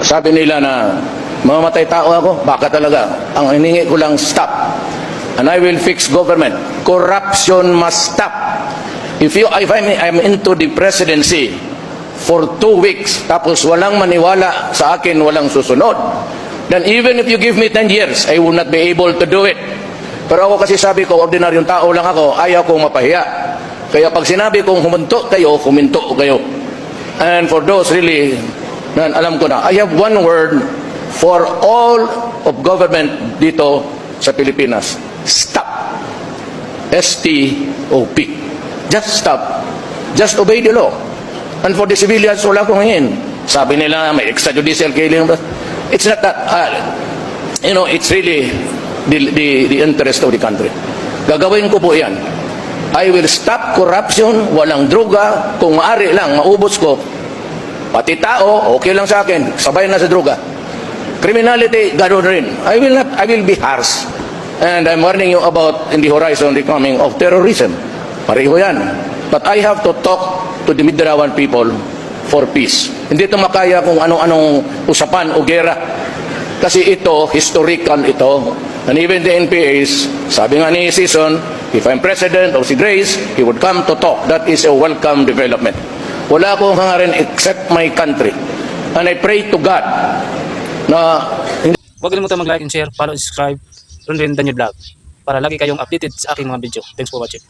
Sabi nila na mamamatay tao ako, baka talaga. Ang hiningi ko lang, stop. And I will fix government. Corruption must stop. If I'm into the presidency for 2 weeks, tapos walang maniwala sa akin, walang susunod, then even if you give me 10 years, I will not be able to do it. Pero ako kasi sabi ko, ordinaryong tao lang ako, ayaw kong mapahiya. Kaya pag sinabi kong huminto kayo. And for those really, na alam ko na, I have one word for all of government dito sa Pilipinas. Stop. S-T-O-P. Just stop. Just obey the law. And for the civilians, wala kong hingin. Sabi nila, may extrajudicial killing. It's not that, it's really the interest of the country. Gagawin ko po yan. I will stop corruption, walang droga, kung maaari lang, maubos ko. Pati tao, okay lang sa akin, sabay na sa droga. Criminality, ganoon rin. I will be harsh. And I'm warning you about in the horizon the coming of terrorism. Pareho yan. But I have to talk to the Mindanao people for peace. Hindi ito makaya kung anong usapan o gera. Kasi ito, historical ito. And even the NPAs, sabi nga ni Season, if I'm president or si Grace, he would come to talk. That is a welcome development. Wala akong hangarin except my country. And I pray to God na huwag kalimutan mag-like and share, follow and subscribe. Ron Rin Daniel Vlog para lagi kayong updated sa aking mga video. Thanks for watching.